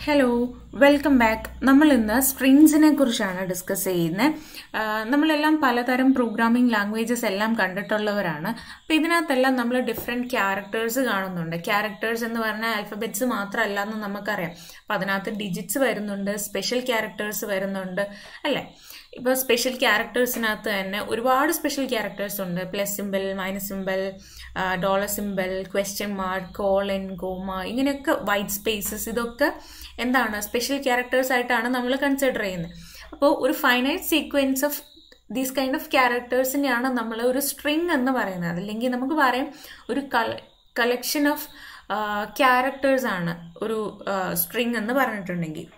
Hello welcome back. നമ്മൾ ഇന്ന് സ്ട്രിങ്സിനെ കുറിച്ചാണ് ഡിസ്കസ് ചെയ്യുന്നത്. നമ്മളെല്ലാം പലതരം പ്രോഗ്രാമിംഗ് ലാംഗ്വേജസ് എല്ലാം കണ്ടിട്ടുള്ളവരാണ്. അപ്പോൾ ഇതിനകത്തെല്ലാം നമ്മൾ ഡിഫറെൻറ്റ് ക്യാരക്ടേഴ്സ് കാണുന്നുണ്ട്. ക്യാരക്ടേഴ്സ് എന്ന് പറഞ്ഞാൽ ആൽഫബറ്റ്സ് മാത്രമല്ല എന്ന് നമുക്കറിയാം. അപ്പോൾ അതിനകത്ത് ഡിജിറ്റ്സ് വരുന്നുണ്ട്, സ്പെഷ്യൽ ക്യാരക്ടേഴ്സ് വരുന്നുണ്ട് അല്ലേ. ഇപ്പോൾ സ്പെഷ്യൽ ക്യാരക്ടേഴ്സിനകത്ത് തന്നെ ഒരുപാട് സ്പെഷ്യൽ ക്യാരക്ടേഴ്സ് ഉണ്ട്. Plus simple, minus simple, dollar simple, question mark, colon, comma, ഇങ്ങനെയൊക്കെ വൈറ്റ് സ്പേസസ്, ഇതൊക്കെ എന്താണ് സ്പെഷ്യൽ ക്യാരക്ടേഴ്സ് ആയിട്ടാണ് നമ്മൾ കൺസിഡർ ചെയ്യുന്നത്. അപ്പോൾ ഒരു finite sequence of these kind of ക്യാരക്ടേഴ്സിനെയാണ് നമ്മൾ ഒരു സ്ട്രിങ് എന്ന് പറയുന്നത്. അല്ലെങ്കിൽ നമുക്ക് പറയാം ഒരു കളക്ഷൻ ഓഫ് ക്യാരക്ടേഴ്സ് ആണ് ഒരു സ്ട്രിങ് എന്ന് പറഞ്ഞിട്ടുണ്ടെങ്കിൽ.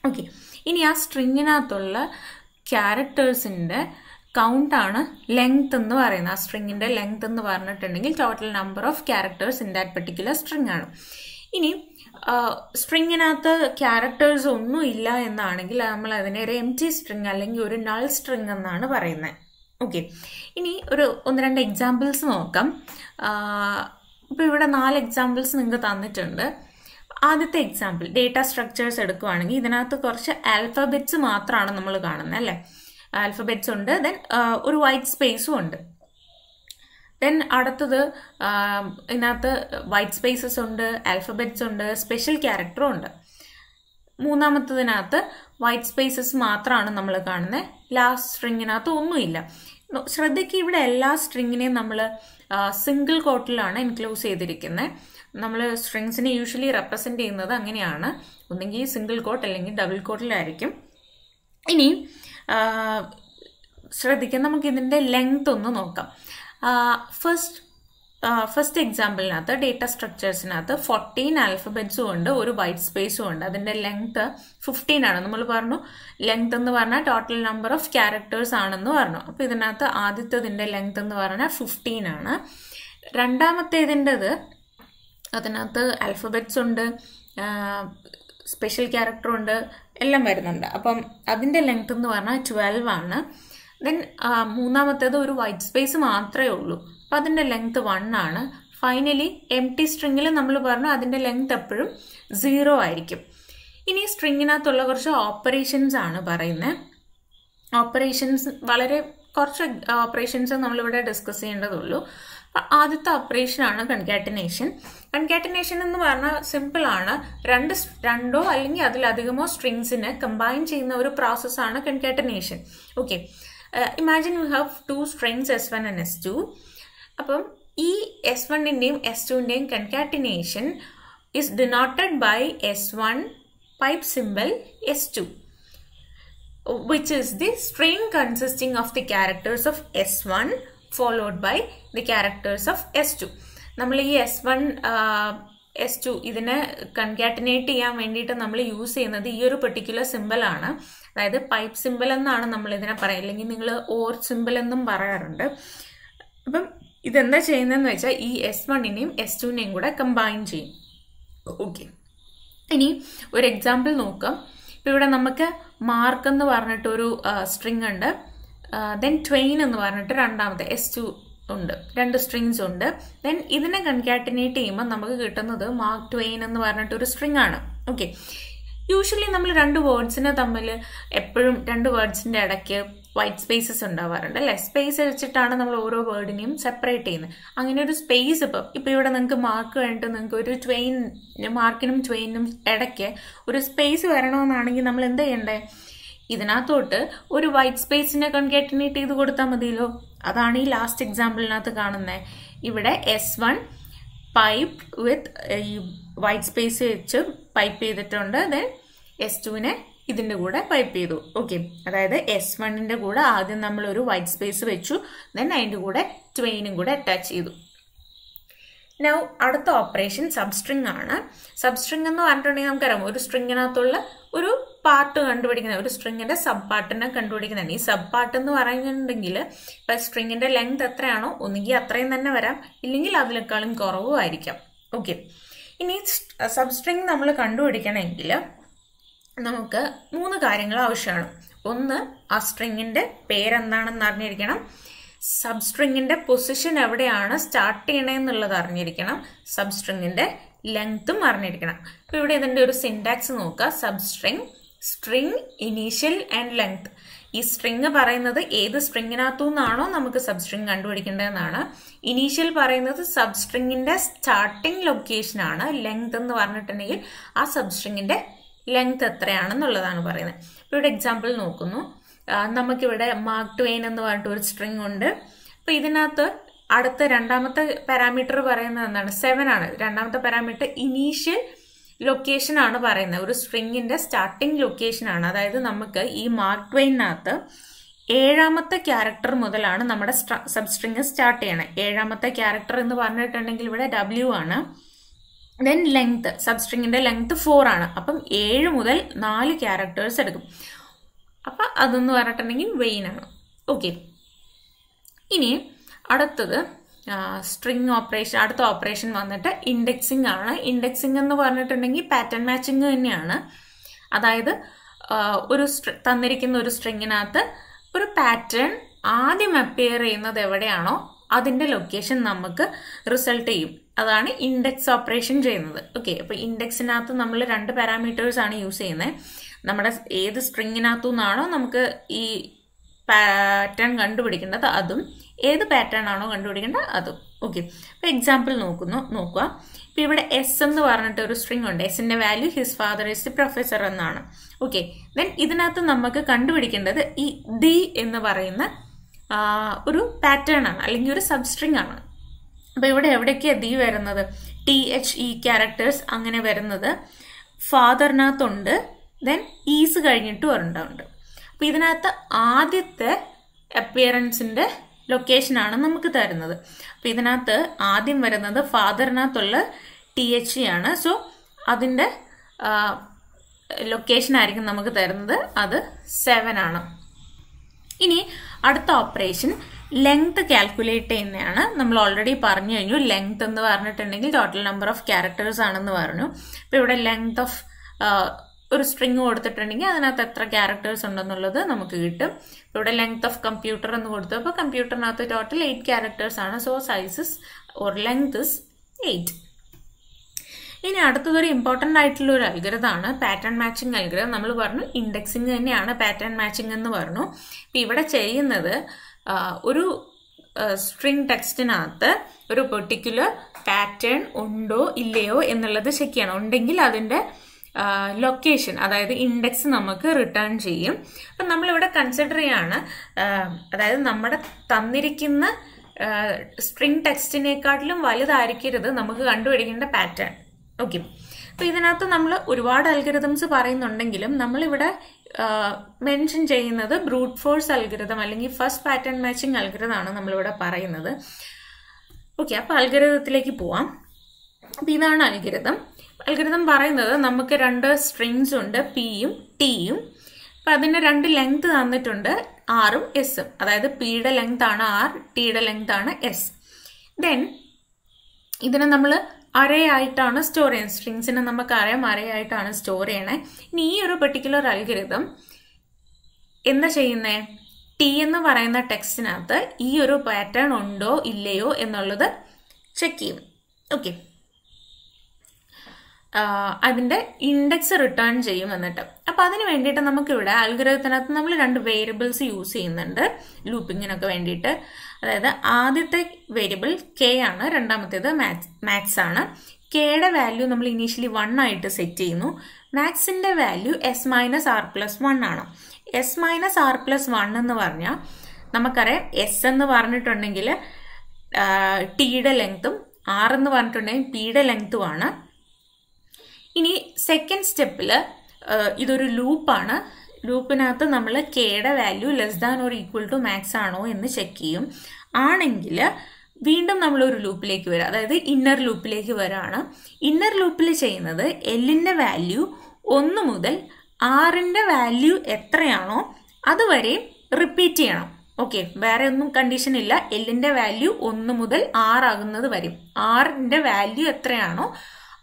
ഓക്കെ, ഇനി ആ സ്ട്രിങ്ങിനകത്തുള്ള ക്യാരക്ടേഴ്സിൻ്റെ കൗണ്ടാണ് ലെങ്ത് എന്ന് പറയുന്നത്. ആ സ്ട്രിങ്ങിൻ്റെ ലെങ്ത് എന്ന് പറഞ്ഞിട്ടുണ്ടെങ്കിൽ total number of characters in that particular string ആണ്. ഇനി സ്ട്രിങ്ങിനകത്ത് ക്യാരക്ടേഴ്സ് ഒന്നും ഇല്ല എന്നാണെങ്കിൽ നമ്മൾ അതിനെ ഒരു എംപ്റ്റി സ്ട്രിങ് അല്ലെങ്കിൽ ഒരു നൾ സ്ട്രിങ് എന്നാണ് പറയുന്നത്. ഓക്കെ, ഇനി ഒന്ന് രണ്ട് എക്സാമ്പിൾസ് നോക്കാം. ഇപ്പോൾ ഇവിടെ 4 എക്സാമ്പിൾസ് നിങ്ങൾക്ക് തന്നിട്ടുണ്ട്. ആദ്യത്തെ എക്സാമ്പിൾ ഡേറ്റ സ്ട്രക്ചേഴ്സ് എടുക്കുകയാണെങ്കിൽ ഇതിനകത്ത് കുറച്ച് ആൽഫബറ്റ്സ് മാത്രമാണ് നമ്മൾ കാണുന്നത് അല്ലേ. ആൽഫബറ്റ്സ് ഉണ്ട്, ദെൻ ഒരു വൈറ്റ് സ്പേസും ഉണ്ട്. ദെൻ അടുത്തത് ഇതിനകത്ത് വൈറ്റ് സ്പേസസ് ഉണ്ട്, ആൽഫബറ്റ്സ് ഉണ്ട്, സ്പെഷ്യൽ ക്യാരക്ടറും ഉണ്ട്. മൂന്നാമത്തതിനകത്ത് വൈറ്റ് സ്പേസസ് മാത്രമാണ് നമ്മൾ കാണുന്നത്. ലാസ്റ്റ് സ്ട്രിങ്ങിനകത്ത് ഒന്നുമില്ല. ശ്രദ്ധിക്കുക, ഇവിടെ എല്ലാ സ്ട്രിങ്ങിനെയും നമ്മൾ സിംഗിൾ കോട്ടിലാണ് എൻക്ലോസ് ചെയ്തിരിക്കുന്നത്. നമ്മൾ സ്ട്രിങ്സിനെ യൂഷ്വലി റെപ്രസെന്റ് ചെയ്യുന്നത് അങ്ങനെയാണ്, ഒന്നെങ്കിൽ സിംഗിൾ കോട്ട് അല്ലെങ്കിൽ ഡബിൾ കോട്ടിലായിരിക്കും. ഇനി ശ്രദ്ധിക്കാം, നമുക്ക് ഇതിൻ്റെ ലെങ്ത് ഒന്ന് നോക്കാം. ഫസ്റ്റ് എക്സാമ്പിളിനകത്ത് ഡേറ്റ സ്ട്രക്ചേഴ്സിനകത്ത് 14 ആൽഫബറ്റ്സും ഉണ്ട്, ഒരു വൈറ്റ് സ്പേസും ഉണ്ട്. അതിൻ്റെ ലെങ്ത് 15 ആണ്. നമ്മൾ പറഞ്ഞു ലെങ്ത് എന്ന് പറഞ്ഞാൽ ടോട്ടൽ നമ്പർ ഓഫ് ക്യാരക്ടേഴ്സ് ആണെന്ന് പറഞ്ഞു. അപ്പോൾ ഇതിനകത്ത് ആദ്യത്തതിൻ്റെ ലെങ്ത് എന്ന് പറഞ്ഞാൽ 15 ആണ്. രണ്ടാമത്തേതിൻ്റെത് അതിനകത്ത് ആൽഫബറ്റ്സ് ഉണ്ട്, സ്പെഷ്യൽ ക്യാരക്ടർ ഉണ്ട്, എല്ലാം വരുന്നുണ്ട്. അപ്പം അതിൻ്റെ ലെങ്ത് എന്ന് പറഞ്ഞാൽ 12 ആണ്. ദെൻ മൂന്നാമത്തേത് ഒരു വൈറ്റ് സ്പേസ് മാത്രമേ ഉള്ളൂ, അപ്പം അതിൻ്റെ ലെങ്ത് 1 ആണ്. ഫൈനലി എംപ്റ്റി സ്ട്രിങ്ങിൽ നമ്മൾ പറഞ്ഞു അതിൻ്റെ ലെങ്ത് എപ്പോഴും 0 ആയിരിക്കും. ഇനി സ്ട്രിങ്ങിനകത്തുള്ള കുറച്ച് ഓപ്പറേഷൻസ് ആണ് പറയുന്നത്. ഓപ്പറേഷൻസ് വളരെ കുറച്ച് ഓപ്പറേഷൻസ് നമ്മളിവിടെ ഡിസ്കസ് ചെയ്യേണ്ടതുള്ളൂ. ആദ്യത്തെ ഓപ്പറേഷനാണ് കൺകാറ്റനേഷൻ. കൺകാറ്റനേഷൻ എന്ന് പറഞ്ഞാൽ സിമ്പിൾ ആണ്. രണ്ടോ അല്ലെങ്കിൽ അതിലധികമോ സ്ട്രിങ്സിനെ കമ്പൈൻ ചെയ്യുന്ന ഒരു പ്രോസസ്സാണ് concatenation. Okay, imagine you have 2 strings S1 and S2. അപ്പം ഈ S1ൻ്റെയും S2ൻ്റെയും concatenation is denoted by S1 pipe symbol S2, which is the string consisting of the characters of S1 followed by the characters of S2. നമ്മൾ ഈ S1 S2 ഇതിനെ കൺകാറ്റനേറ്റ് ചെയ്യാൻ വേണ്ടിയിട്ട് നമ്മൾ യൂസ് ചെയ്യുന്നത് ഈ ഒരു പെർട്ടിക്കുലർ സിമ്പിളാണ്. അതായത് പൈപ്പ് സിമ്പിൾ എന്നാണ് നമ്മൾ ഇതിനെ പറയുക, അല്ലെങ്കിൽ നിങ്ങൾ ഓർ സിമ്പിൾ എന്നും പറയാറുണ്ട്. അപ്പം ഇതെന്താ ചെയ്യുന്നതെന്ന് വെച്ചാൽ ഈ S1നെയും S2നെയും കൂടെ കമ്പൈൻ ചെയ്യും. ഓക്കെ, ഇനി ഒരു എക്സാമ്പിൾ നോക്കാം. ഇപ്പം ഇവിടെ നമുക്ക് മാർക്ക് എന്ന് പറഞ്ഞിട്ടൊരു സ്ട്രിങ് ഉണ്ട്, ദെൻ ട്വെയിൻ എന്ന് പറഞ്ഞിട്ട് രണ്ടാമത്തെ S2 ഉണ്ട്, 2 സ്ട്രിങ്സ് ഉണ്ട്. ദെൻ ഇതിനെ കൺകാറ്റനേറ്റ് ചെയ്യുമ്പോൾ നമുക്ക് കിട്ടുന്നത് മാർക്ക് ട്വെയിൻ എന്ന് പറഞ്ഞിട്ടൊരു സ്ട്രിങ് ആണ്. ഓക്കെ, യൂഷ്വലി നമ്മൾ 2 വേർഡ്സിനെ തമ്മിൽ എപ്പോഴും 2 വേർഡ്സിൻ്റെ ഇടയ്ക്ക് വൈറ്റ് സ്പേസസ് ഉണ്ടാവാറുണ്ട് അല്ലേ. സ്പേസ് വെച്ചിട്ടാണ് നമ്മൾ ഓരോ വേർഡിനെയും സെപ്പറേറ്റ് ചെയ്യുന്നത്. അങ്ങനെ ഒരു സ്പേസ് ഇപ്പം ഇവിടെ നിങ്ങൾക്ക് മാർക്ക് കഴിഞ്ഞിട്ട് നിങ്ങൾക്ക് ഒരു മാർക്കിനും ട്വെയിനും ഇടയ്ക്ക് ഒരു സ്പേസ് വരണമെന്നാണെങ്കിൽ നമ്മൾ എന്ത് ചെയ്യണ്ടേ? ഇതിനകത്തോട്ട് ഒരു വൈറ്റ് സ്പേസിനെ കൺകാറ്റനേറ്റ് ചെയ്ത് കൊടുത്താൽ മതിയല്ലോ. അതാണ് ഈ ലാസ്റ്റ് എക്സാമ്പിളിനകത്ത് കാണുന്നത്. ഇവിടെ S1 പൈപ്പ് വിത്ത് ഈ വൈറ്റ് സ്പേസ് വെച്ച് പൈപ്പ് ചെയ്തിട്ടുണ്ട്. ദെൻ S2നെ ഇതിൻ്റെ കൂടെ പൈപ്പ് ചെയ്തു. ഓക്കെ, അതായത് S1ൻ്റെ കൂടെ ആദ്യം നമ്മൾ ഒരു വൈറ്റ് സ്പേസ് വെച്ചു, ദെൻ അതിൻ്റെ കൂടെ ട്വെയിനും കൂടെ അറ്റാച്ച് ചെയ്തു. നൗ അടുത്ത ഓപ്പറേഷൻ സബ്സ്ട്രിങ് ആണ്. സബ്സ്ട്രിങ് എന്ന് പറഞ്ഞിട്ടുണ്ടെങ്കിൽ നമുക്കറിയാം ഒരു സ്ട്രിങ്ങിനകത്തുള്ള ഒരു പാർട്ട് കണ്ടുപിടിക്കുന്നത്, ഒരു സ്ട്രിങ്ങിന്റെ സബ് പാർട്ടിനെ കണ്ടുപിടിക്കുന്നതാണ്. ഈ സബ് പാർട്ട് എന്ന് പറയുന്നുണ്ടെങ്കിൽ ഇപ്പം സ്ട്രിങ്ങിന്റെ ലെങ്ത് എത്രയാണോ ഒന്നുകിൽ അത്രയും തന്നെ വരാം, ഇല്ലെങ്കിൽ അതിനേക്കാളും കുറവും ആയിരിക്കാം. ഓക്കെ, ഇനി സബ്സ്ട്രിങ് നമ്മൾ കണ്ടുപിടിക്കണമെങ്കിൽ നമുക്ക് 3 കാര്യങ്ങൾ ആവശ്യമാണ്. ഒന്ന്, ആ സ്ട്രിങ്ങിന്റെ പേരെന്താണെന്ന് അറിഞ്ഞിരിക്കണം. സബ്സ്ട്രിങ്ങിന്റെ പൊസിഷൻ എവിടെയാണ് സ്റ്റാർട്ട് ചെയ്യണമെന്നുള്ളത് അറിഞ്ഞിരിക്കണം. സബ്സ്ട്രിങ്ങിന്റെ ലെങ്ത്തും അറിഞ്ഞിരിക്കണം. അപ്പോൾ ഇവിടെ ഇതിൻ്റെ ഒരു സിൻടാക്സ് നോക്കുക. Substring, string, initial and length. ഈ സ്ട്രിങ് പറയുന്നത് ഏത് സ്ട്രിങ്ങിനകത്തു നിന്നാണോ നമുക്ക് സബ്സ്ട്രിങ് കണ്ടുപിടിക്കേണ്ടതെന്നാണ്. ഇനീഷ്യൽ പറയുന്നത് സബ്സ്ട്രിങ്ങിന്റെ സ്റ്റാർട്ടിംഗ് ലൊക്കേഷനാണ്. ലെങ്ത് എന്ന് പറഞ്ഞിട്ടുണ്ടെങ്കിൽ ആ സബ്സ്ട്രിങ്ങിന്റെ ലെങ്ത് എത്രയാണെന്നുള്ളതാണ് പറയുന്നത്. ഇപ്പോൾ ഇവിടെ എക്സാമ്പിൾ നോക്കുന്നു. നമുക്കിവിടെ മാർക്ക് ട്വെയിൻ എന്ന് പറഞ്ഞിട്ട് ഒരു സ്ട്രിങ് ഉണ്ട്. അപ്പോൾ ഇതിനകത്ത് അടുത്ത രണ്ടാമത്തെ പാരാമീറ്റർ പറയുന്നത് എന്താണ്? 7 ആണ്. രണ്ടാമത്തെ പാരാമീറ്റർ ഇനീഷ്യൽ ലൊക്കേഷൻ ആണ് പറയുന്നത്. ഒരു സ്ട്രിങ്ങിന്റെ സ്റ്റാർട്ടിംഗ് ലൊക്കേഷൻ ആണ്. അതായത് നമുക്ക് ഈ മാർക്ക് ട്വെയിനകത്ത് 7ാമത്തെ ക്യാരക്ടർ മുതലാണ് നമ്മുടെ സബ്സ്ട്രിങ് സ്റ്റാർട്ട് ചെയ്യണേ. 7ാമത്തെ ക്യാരക്ടർ എന്ന് പറഞ്ഞിട്ടുണ്ടെങ്കിൽ ഇവിടെ W ആണ്. ദെൻ ലെങ്ത്, സബ്സ്ട്രിങ്ങിന്റെ ലെങ്ത് 4 ആണ്. അപ്പം 7 മുതൽ 4 ക്യാരക്ടേഴ്സ് എടുക്കും. അപ്പം അതെന്ന് പറഞ്ഞിട്ടുണ്ടെങ്കിൽ വെയിൻ ആണ്. ഓക്കെ, ഇനി അടുത്തത് സ്ട്രിങ് ഓപ്പറേഷൻ. അടുത്ത ഓപ്പറേഷൻ വന്നിട്ട് ഇൻഡെക്സിംഗ് ആണ്. ഇൻഡെക്സിംഗ് എന്ന് പറഞ്ഞിട്ടുണ്ടെങ്കിൽ പാറ്റേൺ മാച്ചിങ് തന്നെയാണ്. അതായത് ഒരു തന്നിരിക്കുന്ന ഒരു സ്ട്രിങ്ങിനകത്ത് ഒരു പാറ്റേൺ ആദ്യം അപ്പിയർ ചെയ്യുന്നത് എവിടെയാണോ അതിന്റെ ലൊക്കേഷൻ നമുക്ക് റിസൾട്ട് ചെയ്യും. അതാണ് ഇൻഡെക്സ് ഓപ്പറേഷൻ ചെയ്യുന്നത്. ഓക്കെ, അപ്പൊ ഇൻഡെക്സിനകത്ത് നമ്മൾ 2 പാരാമീറ്റേഴ്സ് ആണ് യൂസ് ചെയ്യുന്നത്. നമ്മുടെ ഏത് സ്ട്രിങ്ങിനകത്തു നിന്നാണോ നമുക്ക് ഈ പാറ്റേൺ കണ്ടുപിടിക്കേണ്ടത് അതും, ഏത് പാറ്റേൺ ആണോ കണ്ടുപിടിക്കേണ്ടത് അതും. ഓക്കെ, അപ്പൊ എക്സാമ്പിൾ നോക്കുക. ഇപ്പൊ ഇവിടെ എസ് എന്ന് പറഞ്ഞിട്ട് ഒരു സ്ട്രിങ് ഉണ്ട്. എസിന്റെ value his father is the professor എന്നാണ്. ഓക്കെ, ദെൻ ഇതിനകത്ത് നമുക്ക് കണ്ടുപിടിക്കേണ്ടത് ഈ ദി എന്ന് പറയുന്ന ഒരു പാറ്റേൺ ആണ്, അല്ലെങ്കിൽ ഒരു സബ്സ്ട്രിങ് ആണ്. അപ്പൊ ഇവിടെ എവിടേക്കാണ് ദി വരുന്നത്? THE ക്യാരക്ടേഴ്സ് അങ്ങനെ വരുന്നത് ഫാദറിനകത്തുണ്ട്. ദെൻ ഈസ് കഴിഞ്ഞിട്ട് ഒരെണ്ണമുണ്ട്. അപ്പൊ ഇതിനകത്ത് ആദ്യത്തെ അപ്പിയറൻസിന്റെ ലൊക്കേഷനാണ് നമുക്ക് തരുന്നത്. അപ്പൊ ഇതിനകത്ത് ആദ്യം വരുന്നത് ഫാദറിനകത്തുള്ള THE ആണ്. സോ അതിന്റെ ലൊക്കേഷൻ ആയിരിക്കും നമുക്ക് തരുന്നത്. അത് 7 ആണ്. ഇനി അടുത്ത ഓപ്പറേഷൻ ലെങ്ത് കാൽക്കുലേറ്റ് ചെയ്യുന്നതാണ്. നമ്മൾ ഓൾറെഡി പറഞ്ഞു കഴിഞ്ഞു. ലെങ്ത് എന്ന് പറഞ്ഞിട്ടുണ്ടെങ്കിൽ ടോട്ടൽ നമ്പർ ഓഫ് ക്യാരക്ടേഴ്സ് ആണെന്ന് പറഞ്ഞു. ഇപ്പൊ ഇവിടെ ലെങ്ത് ഓഫ് ഒരു സ്ട്രിങ് കൊടുത്തിട്ടുണ്ടെങ്കിൽ അതിനകത്ത് എത്ര ക്യാരക്ടേഴ്സ് ഉണ്ടെന്നുള്ളത് നമുക്ക് കിട്ടും. ഇവിടെ ലെങ്ത് ഓഫ് കമ്പ്യൂട്ടർ എന്ന് കൊടുത്തു. അപ്പോൾ കമ്പ്യൂട്ടറിനകത്ത് ടോട്ടൽ 8 ക്യാരക്ടേഴ്സ് ആണ്. So sizes or length is 8. ഇനി അടുത്തതൊരു ഇമ്പോർട്ടൻ്റ് ആയിട്ടുള്ള ഒരു അൽഗരിതമാണ് പാറ്റേൺ മാച്ചിങ് അൽഗരിതം. നമ്മൾ പറഞ്ഞു ഇൻഡെക്സിങ് തന്നെയാണ് പാറ്റേൺ മാച്ചിങ് എന്ന് പറഞ്ഞു. ഇപ്പം ഇവിടെ ചെയ്യുന്നത് ഒരു സ്ട്രിങ് ടെക്സ്റ്റിനകത്ത് ഒരു പെർട്ടിക്കുലർ പാറ്റേൺ ഉണ്ടോ ഇല്ലയോ എന്നുള്ളത് ചെക്ക് ചെയ്യണം. ഉണ്ടെങ്കിൽ അതിൻ്റെ ലൊക്കേഷൻ, അതായത് ഇൻഡെക്സ് നമുക്ക് റിട്ടേൺ ചെയ്യും. അപ്പം നമ്മളിവിടെ കൺസിഡർ ചെയ്യാണ്, അതായത് നമ്മുടെ തന്നിരിക്കുന്ന സ്ട്രിങ് ടെക്സ്റ്റിനേക്കാട്ടിലും വലുതായിരിക്കരുത് നമുക്ക് കണ്ടുപിടിക്കേണ്ട പാറ്റേൺ. ഓക്കെ, അപ്പൊ ഇതിനകത്ത് നമ്മൾ ഒരുപാട് അൽഗരിതംസ് പറയുന്നുണ്ടെങ്കിലും നമ്മളിവിടെ മെൻഷൻ ചെയ്യുന്നത് ബ്രൂട്ട് ഫോഴ്സ് അൽഗരിതം അല്ലെങ്കിൽ ഫസ്റ്റ് പാറ്റേൺ മാച്ചിങ് അൽഗരിതമാണ് നമ്മളിവിടെ പറയുന്നത്. ഓക്കെ, അപ്പൊ അൽഗരിതത്തിലേക്ക് പോവാം. അപ്പൊ ഇതാണ് അൽഗരിതം. അൽഗരിതം പറയുന്നത് നമുക്ക് 2 സ്ട്രിങ്സ് ഉണ്ട്, പിയും ടിയും. അപ്പൊ അതിന്റെ 2 ലെങ്ത് തന്നിട്ടുണ്ട്, ആറും എസും. അതായത് പിയുടെ ലെങ്ത് ആണ് ആർ, ടിയുടെ ലെങ്ത് ആണ് എസ്. ദെൻ ഇതിനെ നമ്മൾ അറേ ആയിട്ടാണ് സ്റ്റോർ ചെയ്യുന്നത്. സ്ട്രിങ്സിനെ നമുക്ക് അറിയാം അറേ ആയിട്ടാണ് സ്റ്റോർ ചെയ്യണേ. ഇനി ഈ ഒരു പെർട്ടിക്കുലർ അൽഗരിതം എന്താ ചെയ്യുന്നേ? ടി എന്ന് പറയുന്ന ടെക്സ്റ്റിനകത്ത് ഈ ഒരു പാറ്റേൺ ഉണ്ടോ ഇല്ലയോ എന്നുള്ളത് ചെക്ക് ചെയ്യും. ഓക്കെ, അതിന്റെ ഇൻഡെക്സ് റിട്ടേൺ ചെയ്യും എന്നിട്ട്. അപ്പൊ അതിന് വേണ്ടിയിട്ട് നമുക്കിവിടെ അൽഗരിതത്തിനകത്ത് നമ്മൾ 2 വേരിയബിൾസ് യൂസ് ചെയ്യുന്നുണ്ട് ലൂപ്പിങ്ങിനൊക്കെ വേണ്ടിയിട്ട്. അതായത് ആദ്യത്തെ വേരിയബിൾ കെ ആണ്, രണ്ടാമത്തേത് മാക്സ് ആണ്. കെയുടെ വാല്യൂ നമ്മൾ ഇനീഷ്യലി 1 ആയിട്ട് സെറ്റ് ചെയ്യുന്നു. മാക്സിന്റെ വാല്യൂ S-R+1 ആണ്. S-R+1 എന്ന് പറഞ്ഞാൽ നമുക്കറിയാം എസ് എന്ന് പറഞ്ഞിട്ടുണ്ടെങ്കിൽ ടിയുടെ ലെങ്ത്തും ആർ എന്ന് പറഞ്ഞിട്ടുണ്ടെങ്കിൽ പിയുടെ ലെങ്ത്തുമാണ്. ഇനി സെക്കൻഡ് സ്റ്റെപ്പിൽ ഇതൊരു ലൂപ്പാണ്. ലൂപ്പിനകത്ത് നമ്മൾ കെയുടെ value less than or equal to max ആണോ എന്ന് ചെക്ക് ചെയ്യും. ആണെങ്കിൽ വീണ്ടും നമ്മൾ ഒരു ലൂപ്പിലേക്ക് വരാം, അതായത് ഇന്നർ ലൂപ്പിലേക്ക് വരാണ്. ഇന്നർ ലൂപ്പിൽ ചെയ്യുന്നത് എല്ലിന്റെ വാല്യൂ 1 മുതൽ ആറിന്റെ വാല്യൂ എത്രയാണോ അതുവരെ റിപ്പീറ്റ് ചെയ്യണം. ഓക്കെ, വേറെ ഒന്നും കണ്ടീഷൻ ഇല്ല. എല്ലിന്റെ വാല്യൂ 1 മുതൽ 6 ആകുന്നത് വരെയും ആറിന്റെ വാല്യൂ എത്രയാണോ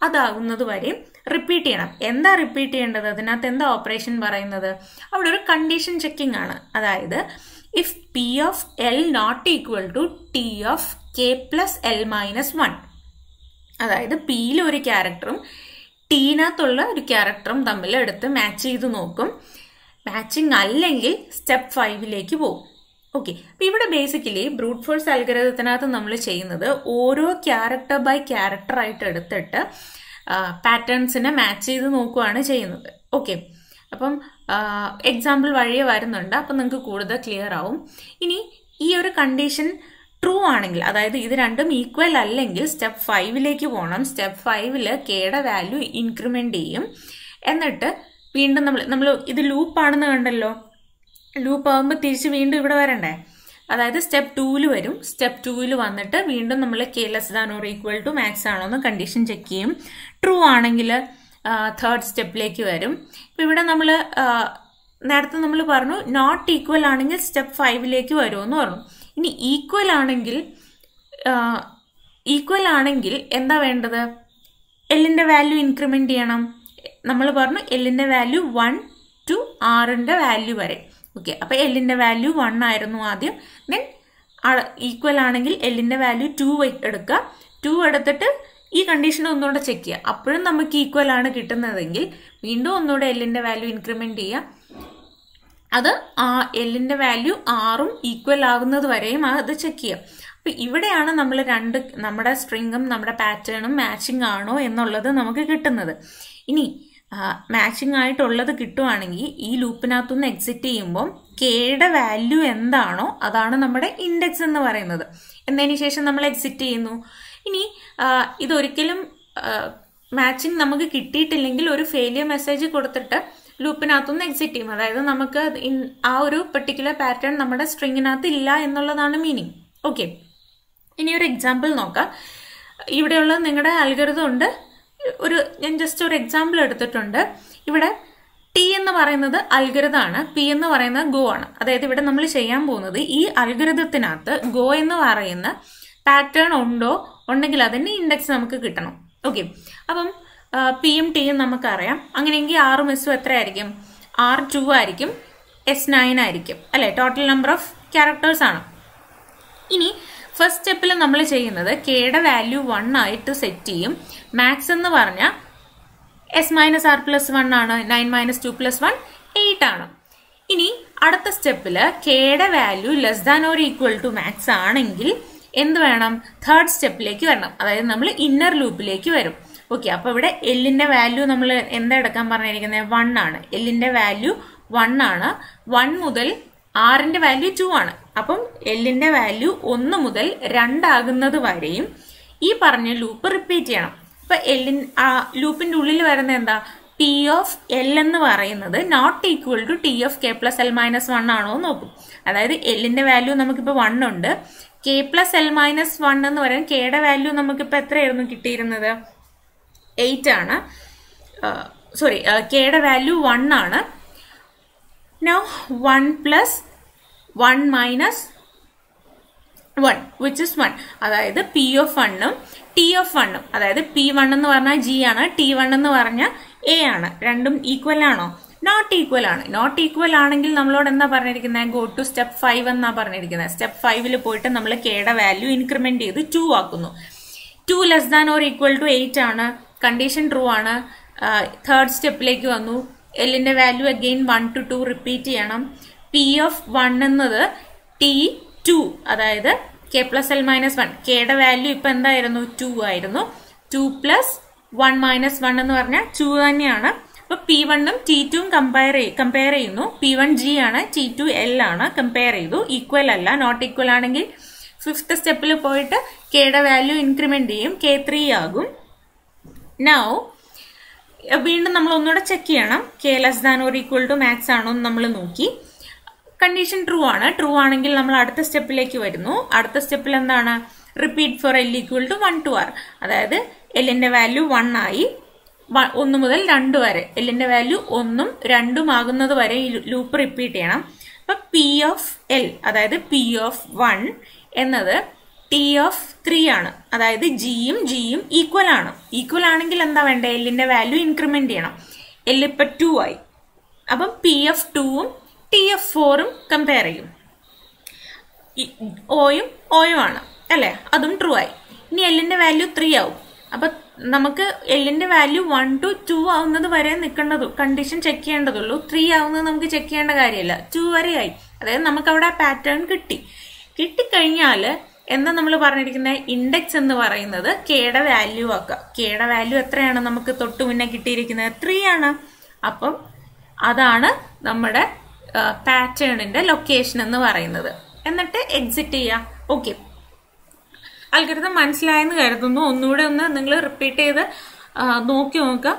അതാകുന്നത് വരെയും റിപ്പീറ്റ് ചെയ്യണം. എന്താ റിപ്പീറ്റ് ചെയ്യേണ്ടത്? അതിനകത്ത് എന്താ ഓപ്പറേഷൻ പറയുന്നത്? അവിടെ ഒരു കണ്ടീഷൻ ചെക്കിംഗ് ആണ്. അതായത് if P of L not equal to T of K plus L -1. അതായത് പിയിൽ ഒരു ക്യാരക്ടറും ടീനകത്തുള്ള ഒരു ക്യാരക്ടറും തമ്മിൽ എടുത്ത് മാച്ച് ചെയ്ത് നോക്കും. മാച്ചിങ് അല്ലെങ്കിൽ സ്റ്റെപ്പ് 5ലേക്ക് പോകും. ഓക്കെ, അപ്പം ഇവിടെ ബേസിക്കലി ബ്രൂട്ട് ഫോഴ്സ് അൽഗോരിതത്തിനകത്ത് നമ്മൾ ചെയ്യുന്നത് ഓരോ ക്യാരക്ടർ ബൈ ക്യാരക്ടർ ആയിട്ട് എടുത്തിട്ട് പാറ്റേൺസിനെ മാച്ച് ചെയ്ത് നോക്കുകയാണ് ചെയ്യുന്നത്. ഓക്കെ, അപ്പം എക്സാമ്പിൾ വഴിയെ വരുന്നുണ്ട്, അപ്പം നിങ്ങൾക്ക് കൂടുതൽ ക്ലിയർ ആവും. ഇനി ഈ ഒരു കണ്ടീഷൻ ട്രൂ ആണെങ്കിൽ, അതായത് ഇത് രണ്ടും ഈക്വൽ അല്ലെങ്കിൽ സ്റ്റെപ്പ് 5ലേക്ക് പോകണം. സ്റ്റെപ്പ് 5ൽ കെയുടെ വാല്യൂ ഇൻക്രിമെന്റ് ചെയ്യും. എന്നിട്ട് വീണ്ടും നമ്മൾ ഇത് ലൂപ്പാണെന്ന് കണ്ടല്ലോ, ലൂപ്പ് ആകുമ്പോൾ തിരിച്ച് വീണ്ടും ഇവിടെ വരണ്ടേ? അതായത് സ്റ്റെപ്പ് 2ൽ വരും. സ്റ്റെപ്പ് 2ൽ വന്നിട്ട് വീണ്ടും നമ്മൾ K less than or equal to max ആണോ എന്ന് കണ്ടീഷൻ ചെക്ക് ചെയ്യും. ട്രൂ ആണെങ്കിൽ തേർഡ് സ്റ്റെപ്പിലേക്ക് വരും. ഇപ്പം ഇവിടെ നമ്മൾ നേരത്തെ നമ്മൾ പറഞ്ഞു നോട്ട് ഈക്വൽ ആണെങ്കിൽ സ്റ്റെപ്പ് 5ലേക്ക് വരുമെന്ന് പറഞ്ഞു. ഇനി ഈക്വൽ ആണെങ്കിൽ എന്താ വേണ്ടത്? എല്ലിൻ്റെ വാല്യൂ ഇൻക്രിമെന്റ് ചെയ്യണം. നമ്മൾ പറഞ്ഞു എല്ലിൻ്റെ വാല്യൂ 1 to Rന്റെ വാല്യൂ വരെ. ഓക്കെ, അപ്പോൾ എല്ലിൻ്റെ വാല്യൂ 1 ആയിരുന്നു ആദ്യം. ദെൻ ഈക്വൽ ആണെങ്കിൽ എല്ലിൻ്റെ വാല്യൂ 2 എടുക്കുക. 2 എടുത്തിട്ട് ഈ കണ്ടീഷൻ ഒന്നുകൂടെ ചെക്ക് ചെയ്യുക. അപ്പോഴും നമുക്ക് ഈക്വൽ ആണ് കിട്ടുന്നതെങ്കിൽ വീണ്ടും ഒന്നുകൂടെ എല്ലിൻ്റെ വാല്യൂ ഇൻക്രിമെന്റ് ചെയ്യുക. അത് എല്ലിൻ്റെ വാല്യൂ 6ഉം ഈക്വൽ ആകുന്നത് വരെയും അത് ചെക്ക് ചെയ്യാം. അപ്പം ഇവിടെയാണ് നമ്മൾ നമ്മുടെ സ്ട്രിങ്ങും നമ്മുടെ പാറ്റേണും മാച്ചിങ് ആണോ എന്നുള്ളത് നമുക്ക് കിട്ടുന്നത്. ഇനി മാച്ചിങ് ആയിട്ടുള്ളത് കിട്ടുവാണെങ്കിൽ ഈ ലൂപ്പിനകത്തുനിന്ന് എക്സിറ്റ് ചെയ്യുമ്പോൾ കെയുടെ വാല്യൂ എന്താണോ അതാണ് നമ്മുടെ ഇൻഡെക്സ് എന്ന് പറയുന്നത്. എന്നതിന് ശേഷം നമ്മൾ എക്സിറ്റ് ചെയ്യുന്നു. ഇനി ഇതൊരിക്കലും മാച്ചിങ് നമുക്ക് കിട്ടിയിട്ടില്ലെങ്കിൽ ഒരു ഫെയിലിയർ മെസ്സേജ് കൊടുത്തിട്ട് ലൂപ്പിനകത്തുനിന്ന് എക്സിറ്റ് ചെയ്യും. അതായത് നമുക്ക് ആ ഒരു പെർട്ടിക്കുലർ പാറ്റേൺ നമ്മുടെ സ്ട്രിങ്ങിനകത്ത് ഇല്ല എന്നുള്ളതാണ് മീനിങ്. ഓക്കെ, ഇനി ഒരു എക്സാമ്പിൾ നോക്കാം. ഇവിടെയുള്ള നിങ്ങളുടെ അൽഗോരിതം ഉണ്ട്. ഞാൻ ജസ്റ്റ് ഒരു എക്സാമ്പിൾ എടുത്തിട്ടുണ്ട്. ഇവിടെ ടി എന്ന് പറയുന്നത് അൽഗോരിതമാണ്, പി എന്ന് പറയുന്നത് ഗോ ആണ്. അതായത് ഇവിടെ നമ്മൾ ചെയ്യാൻ പോകുന്നത് ഈ അൽഗോരിതത്തിനകത്ത് ഗോ എന്ന് പറയുന്ന പാറ്റേൺ ഉണ്ടെങ്കിൽ അതിന്റെ ഇൻഡെക്സ് നമുക്ക് കിട്ടണം. ഓക്കെ, അപ്പം പിയും ടിയും നമുക്കറിയാം. അങ്ങനെയെങ്കിൽ ആറും എസും എത്രയായിരിക്കും? R2 ആയിരിക്കും, S9 ആയിരിക്കും അല്ലെ? ടോട്ടൽ നമ്പർ ഓഫ് ക്യാരക്ടേഴ്സ് ആണ്. ഇനി ഫസ്റ്റ് സ്റ്റെപ്പിൽ നമ്മൾ ചെയ്യുന്നത് കെയുടെ വാല്യൂ 1 ആയിട്ട് സെറ്റ് ചെയ്യും. മാക്സ് എന്ന് പറഞ്ഞാൽ S-R+1 ആണ്. 9 - 2 + 1 8 ആണ്. ഇനി അടുത്ത സ്റ്റെപ്പിൽ കെയുടെ value less than or equal to max ആണെങ്കിൽ എന്ത് വേണം? തേർഡ് സ്റ്റെപ്പിലേക്ക് വരണം. അതായത് നമ്മൾ ഇന്നർ ലൂപ്പിലേക്ക് വരും. ഓക്കെ, അപ്പൊ ഇവിടെ എല്ലിന്റെ വാല്യൂ നമ്മൾ എന്താ എടുക്കാൻ പറഞ്ഞിരിക്കുന്നത്? 1 ആണ്. എല്ലിന്റെ വാല്യൂ 1 ആണ്. 1 മുതൽ ആറിന്റെ വാല്യൂ 2 ആണ്. അപ്പം എല്ലിന്റെ വാല്യൂ 1 മുതൽ 2 ആകുന്നത് വരെയും ഈ പറഞ്ഞ ലൂപ്പ് റിപ്പീറ്റ് ചെയ്യണം. അപ്പൊ ലൂപ്പിന്റെ ഉള്ളിൽ വരുന്ന എന്താ? ടി ഓഫ് എൽ എന്ന് പറയുന്നത് not equal to T of K plus L minus 1 ആണോ എന്ന് നോക്കും. അതായത് എല്ലിന്റെ വാല്യൂ നമുക്കിപ്പോ 1 ഉണ്ട്. കെ പ്ലസ് എൽ മൈനസ് 1 എന്ന് പറയാൻ കെയുടെ വാല്യൂ നമുക്കിപ്പോ എത്രയായിരുന്നു കിട്ടിയിരുന്നത്? 8 ആണ്. സോറി, കെയുടെ വാല്യൂ 1 ആണ്. Now 1 + 1 - 1 which is 1. അതായത് പി ഓഫ് 1ഉം ടി ഓഫ് 1ഉം, അതായത് P1 എന്ന് പറഞ്ഞാൽ G ആണ്, T1 എന്ന് പറഞ്ഞാൽ A ആണ്. രണ്ടും ഈക്വൽ ആണോ? നോട്ട് ഈക്വൽ ആണ്. നോട്ട് ഈക്വൽ ആണെങ്കിൽ നമ്മളോട് എന്താ പറഞ്ഞിരിക്കുന്നത്? ഗോ ടു സ്റ്റെപ്പ് 5 എന്നാ പറഞ്ഞിരിക്കുന്നത്. സ്റ്റെപ്പ് 5ൽ പോയിട്ട് നമ്മൾ കെയുടെ വാല്യൂ ഇൻക്രിമെന്റ് ചെയ്ത് 2 ആക്കുന്നു. 2 less than or equal to 8 ആണ്. കണ്ടീഷൻ ട്രൂ ആണ്. തേർഡ് സ്റ്റെപ്പിലേക്ക് വന്നു. എല്ലിന്റെ വാല്യൂ അഗെയിൻ 1 to 2 റിപ്പീറ്റ് ചെയ്യണം. പി ഓഫ് 1 എന്നത് T2, അതായത് കെ പ്ലസ് എൽ മൈനസ് 1. കെയുടെ വാല്യൂ ഇപ്പൊ എന്തായിരുന്നു? 2 ആയിരുന്നു. 2 + 1 - 1 എന്ന് പറഞ്ഞാൽ 2 തന്നെയാണ്. അപ്പൊ P1ഉം T2ഉം കമ്പയർ ചെയ്യുന്നു. P1 G ആണ്, T2 L ആണ്. കമ്പയർ ചെയ്തു. ഈക്വൽ അല്ല. നോട്ട് ഈക്വൽ ആണെങ്കിൽ ഫിഫ്ത്ത് സ്റ്റെപ്പിൽ പോയിട്ട് കെയുടെ വാല്യൂ ഇൻക്രിമെന്റ് ചെയ്യും. K3 ആകും. നൗ വീണ്ടും നമ്മൾ ഒന്നുകൂടെ ചെക്ക് ചെയ്യണം. K less than or equal to max ആണോ എന്ന് നമ്മൾ നോക്കി. കണ്ടീഷൻ ട്രൂ ആണ്. ട്രൂ ആണെങ്കിൽ നമ്മൾ അടുത്ത സ്റ്റെപ്പിലേക്ക് വരുന്നു. അടുത്ത സ്റ്റെപ്പിൽ എന്താണ്? Repeat for L equal to 1 to R. അതായത് എല്ലിന്റെ വാല്യൂ 1 ആയി. 1 മുതൽ 2 വരെ എല്ലിന്റെ വാല്യൂ 1ഉം 2ഉം ആകുന്നത് വരെ ഈ ലൂപ്പ് റിപ്പീറ്റ് ചെയ്യണം. അപ്പൊ പി ഓഫ് എൽ, അതായത് പി ഓഫ് 1 എന്നത് ടി ഓഫ് 3 ആണ്. അതായത് ജിയും ജിയും ഈക്വൽ ആണ്. ഈക്വൽ ആണെങ്കിൽ എന്താ വേണ്ടേ? എല്ലിന്റെ വാല്യൂ ഇൻക്രിമെന്റ് ചെയ്യണം. എൽ ഇപ്പൊ 2 ആയി. അപ്പം പി ഓഫ് 2ഉം ടി ഓഫ് 4ഉം കമ്പയർ ചെയ്യും. ഓയും ആണ് അല്ലെ? അതും ട്രൂ ആയി. ഇനി എല്ലിന്റെ വാല്യൂ 3 ആവും. അപ്പൊ നമുക്ക് എല്ലിന്റെ വാല്യൂ 1 to 2 ആവുന്നത് വരെ നിൽക്കേണ്ടത് കണ്ടീഷൻ ചെക്ക് ചെയ്യേണ്ടതുള്ളൂ. 3 ആവുന്നത് നമുക്ക് ചെക്ക് ചെയ്യേണ്ട കാര്യമില്ല. 2 വരെ ആയി, അതായത് നമുക്ക് അവിടെ പാറ്റേൺ കിട്ടിക്കഴിഞ്ഞാല് എന്താ നമ്മൾ പറഞ്ഞിരിക്കുന്ന ഇൻഡെക്സ് എന്ന് പറയുന്നത് കെയുടെ വാല്യൂ ആക്കുക. കെയുടെ വാല്യൂ എത്രയാണ് നമുക്ക് തൊട്ട് മുന്നേ കിട്ടിയിരിക്കുന്നത്? 3 ആണ്. അപ്പം അതാണ് നമ്മുടെ പാറ്റേണിന്റെ ലൊക്കേഷൻ എന്ന് പറയുന്നത്. എന്നിട്ട് എക്സിറ്റ് ചെയ്യാം. ഓക്കെ, അൽഗോരിതം മനസ്സിലായെന്ന് കരുതുന്നു. ഒന്നുകൂടെ നിങ്ങൾ റിപ്പീറ്റ് ചെയ്ത് നോക്കി നോക്കുക.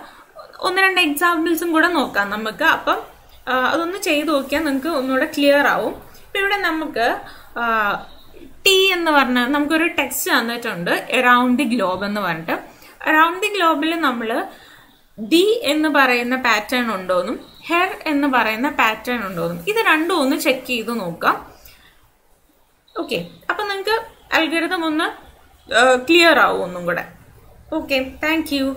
1-2 എക്സാമ്പിൾസും കൂടെ നോക്കാം നമുക്ക്. അപ്പം അതൊന്ന് ചെയ്ത് നോക്കിയാൽ നിങ്ങൾക്ക് ഒന്നുകൂടെ ക്ലിയർ ആവും. ഇപ്പൊ ഇവിടെ നമുക്ക് ടി എന്ന് പറഞ്ഞാൽ നമുക്കൊരു ടെക്സ്റ്റ് തന്നിട്ടുണ്ട്, അറൌണ്ട് ദി ഗ്ലോബ് എന്ന് പറഞ്ഞിട്ട്. അറൌണ്ട് ദി ഗ്ലോബിൽ നമ്മൾ ഡി എന്ന് പറയുന്ന പാറ്റേൺ ഉണ്ടോന്നും ഹെർ എന്ന് പറയുന്ന പാറ്റേൺ ഉണ്ടോന്നും ഇത് രണ്ടും ഒന്ന് ചെക്ക് ചെയ്ത് നോക്കാം. ഓക്കെ, അപ്പൊ നിങ്ങൾക്ക് അൽഗോരിതം ഒന്ന് ക്ലിയർ ആവും ഒന്നും കൂടെ. Okay, thank you.